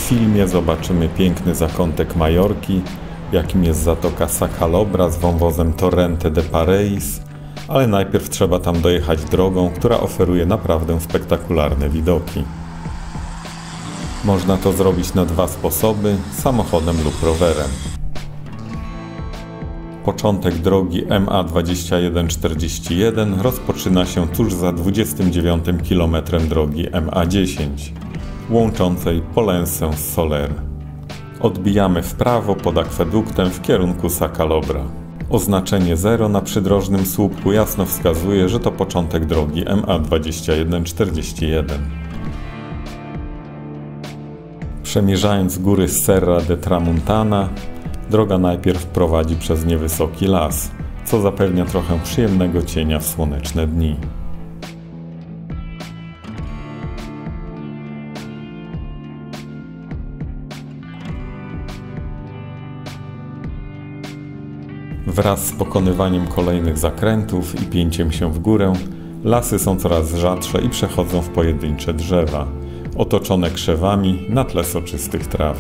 filmie zobaczymy piękny zakątek Majorki, jakim jest zatoka Sa Calobra z wąwozem Torrente de Pareis, ale najpierw trzeba tam dojechać drogą, która oferuje naprawdę spektakularne widoki. Można to zrobić na dwa sposoby, samochodem lub rowerem. Początek drogi MA2141 rozpoczyna się tuż za 29 km drogi MA10, łączącej Polensę z Soler. Odbijamy w prawo pod akweduktem w kierunku Sa Calobra. Oznaczenie 0 na przydrożnym słupku jasno wskazuje, że to początek drogi MA2141. Przemierzając góry Serra de Tramuntana, droga najpierw prowadzi przez niewysoki las, co zapewnia trochę przyjemnego cienia w słoneczne dni. Wraz z pokonywaniem kolejnych zakrętów i pięciem się w górę, lasy są coraz rzadsze i przechodzą w pojedyncze drzewa, otoczone krzewami na tle soczystych traw.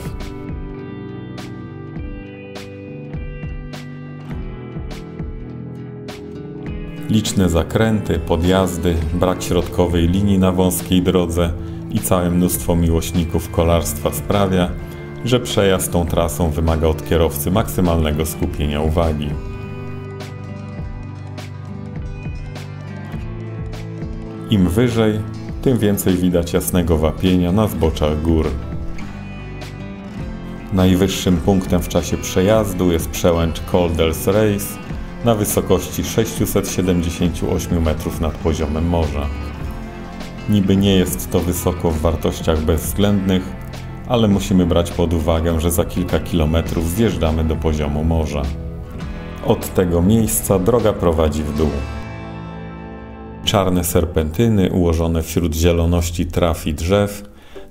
Liczne zakręty, podjazdy, brak środkowej linii na wąskiej drodze i całe mnóstwo miłośników kolarstwa sprawia, że przejazd tą trasą wymaga od kierowcy maksymalnego skupienia uwagi. Im wyżej, tym więcej widać jasnego wapienia na zboczach gór. Najwyższym punktem w czasie przejazdu jest przełęcz Col dels Reis na wysokości 678 metrów nad poziomem morza. Niby nie jest to wysoko w wartościach bezwzględnych, ale musimy brać pod uwagę, że za kilka kilometrów zjeżdżamy do poziomu morza. Od tego miejsca droga prowadzi w dół. Czarne serpentyny ułożone wśród zieloności traw i drzew,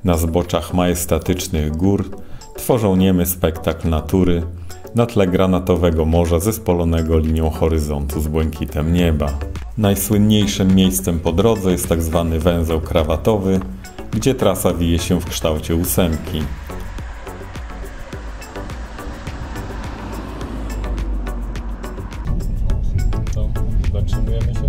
na zboczach majestatycznych gór, tworzą niemy spektakl natury na tle granatowego morza zespolonego linią horyzontu z błękitem nieba. Najsłynniejszym miejscem po drodze jest tak zwany węzeł krawatowy, gdzie trasa wije się w kształcie ósemki. To zatrzymujemy się?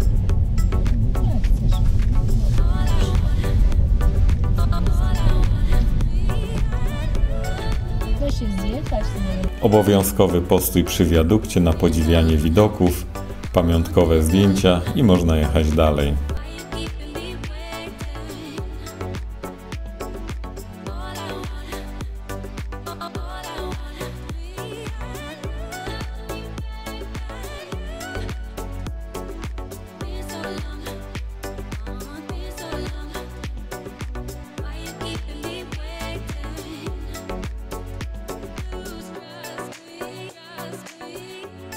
Obowiązkowy postój przy wiadukcie na podziwianie widoków, pamiątkowe zdjęcia i można jechać dalej.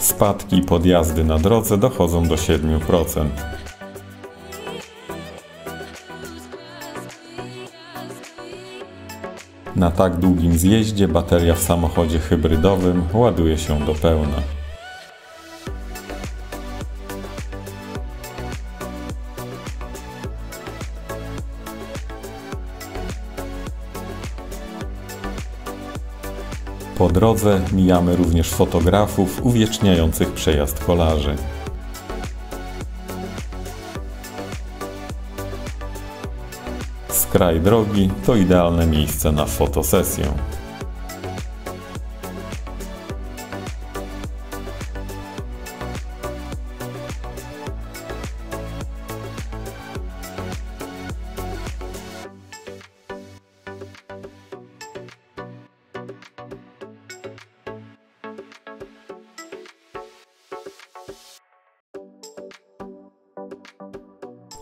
Spadki i podjazdy na drodze dochodzą do 7%. Na tak długim zjeździe bateria w samochodzie hybrydowym ładuje się do pełna. Po drodze mijamy również fotografów uwieczniających przejazd kolarzy. Skraj drogi to idealne miejsce na fotosesję.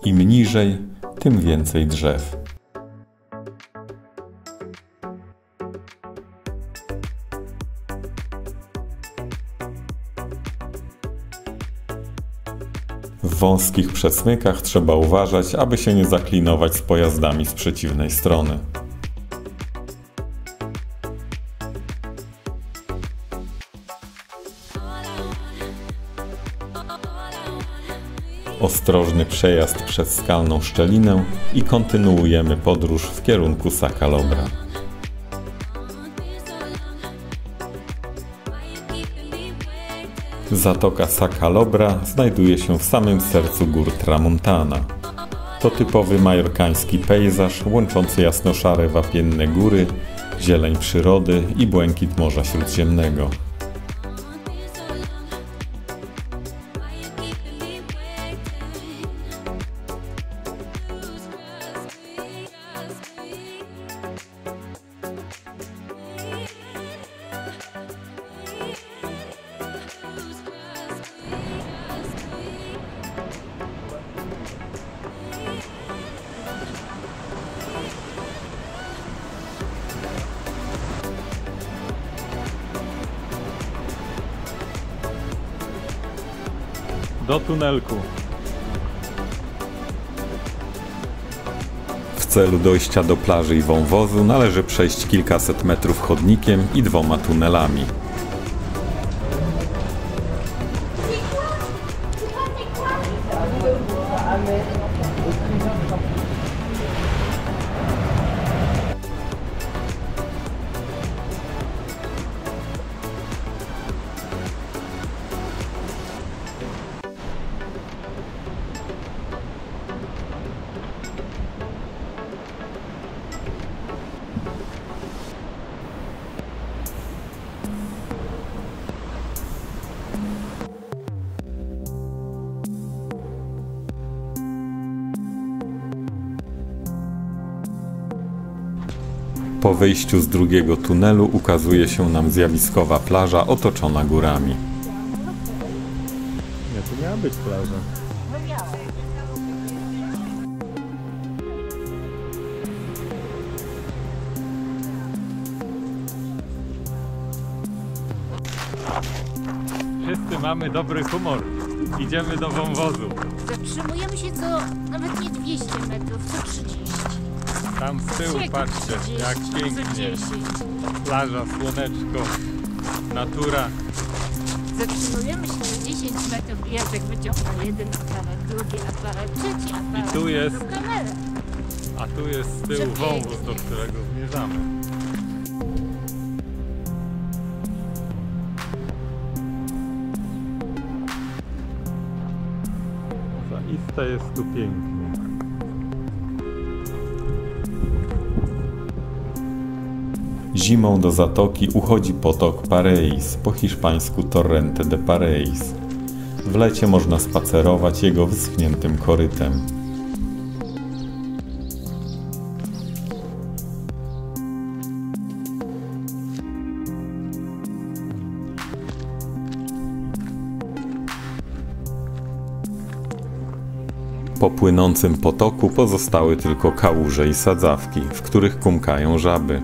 Im niżej, tym więcej drzew. W wąskich przesmykach trzeba uważać, aby się nie zaklinować z pojazdami z przeciwnej strony. Ostrożny przejazd przez skalną szczelinę i kontynuujemy podróż w kierunku Sa Calobra. Zatoka Sacalobra znajduje się w samym sercu gór Tramontana. To typowy majorkański pejzaż łączący jasnoszare wapienne góry, zieleń przyrody i błękit Morza Śródziemnego. Do tunelku. W celu dojścia do plaży i wąwozu należy przejść kilkaset metrów chodnikiem i 2 tunelami. Po wyjściu z drugiego tunelu ukazuje się nam zjawiskowa plaża otoczona górami. Nie, to miała być plaża. Wszyscy mamy dobry humor. Idziemy do wąwozu. Zatrzymujemy się co nawet nie 200 metrów, co 30. Tam z tyłu patrzcie, jak pięknie. Plaża, słoneczko, natura. Zatrzymujemy się na 10 metrów i Jacek wyciąga jeden aparat, drugi aparat, trzeci aparat. I tu jest, kamerę. a tu jest z tyłu wąwóz, do którego zmierzamy. Zaiste jest tu pięknie. Zimą do zatoki uchodzi potok Pareis, po hiszpańsku Torrente de Pareis. W lecie można spacerować jego wyschniętym korytem. Po płynącym potoku pozostały tylko kałuże i sadzawki, w których kumkają żaby.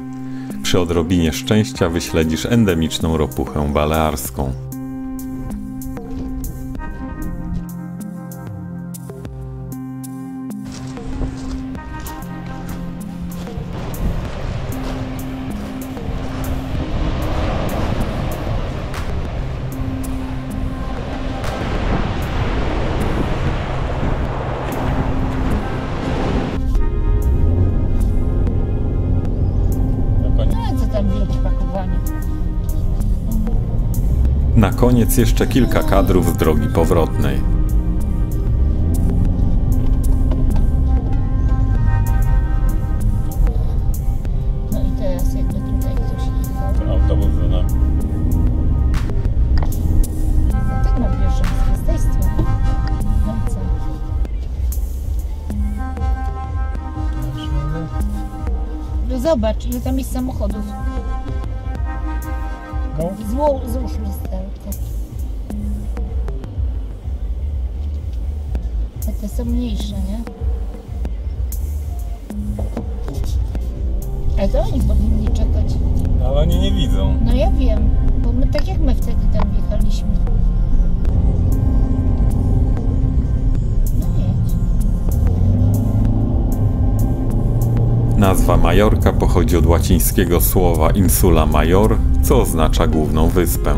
Przy odrobinie szczęścia wyśledzisz endemiczną ropuchę balearską. Na koniec jeszcze kilka kadrów z drogi powrotnej. No i teraz jakby tutaj ktoś jechał. Autobus za nami. No tak ma pierwszą z tej strony. No i co? No zobacz, ile tam jest samochodów. No. Złóż lusterko. A te są mniejsze, nie? Ale to oni powinni czekać. Ale oni nie widzą. No ja wiem, bo my tak jak my wtedy tam wjechaliśmy. No jedź. Nazwa Majorka pochodzi od łacińskiego słowa insula major, co oznacza główną wyspę,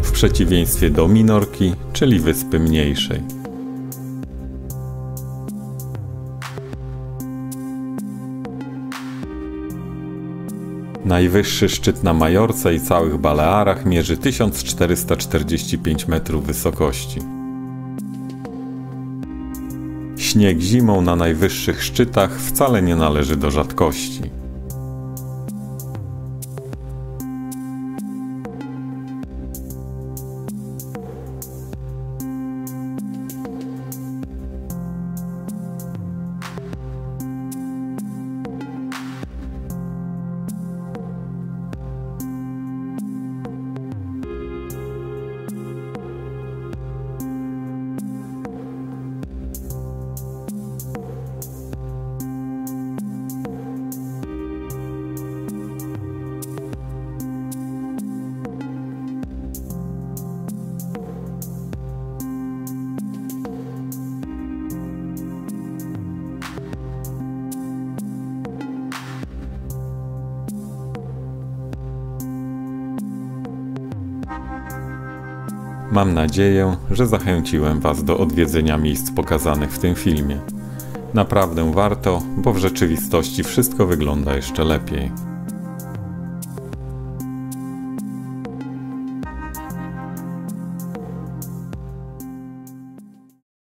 w przeciwieństwie do Minorki, czyli wyspy mniejszej. Najwyższy szczyt na Majorce i całych Balearach mierzy 1445 metrów wysokości. Śnieg zimą na najwyższych szczytach wcale nie należy do rzadkości. Mam nadzieję, że zachęciłem Was do odwiedzenia miejsc pokazanych w tym filmie. Naprawdę warto, bo w rzeczywistości wszystko wygląda jeszcze lepiej.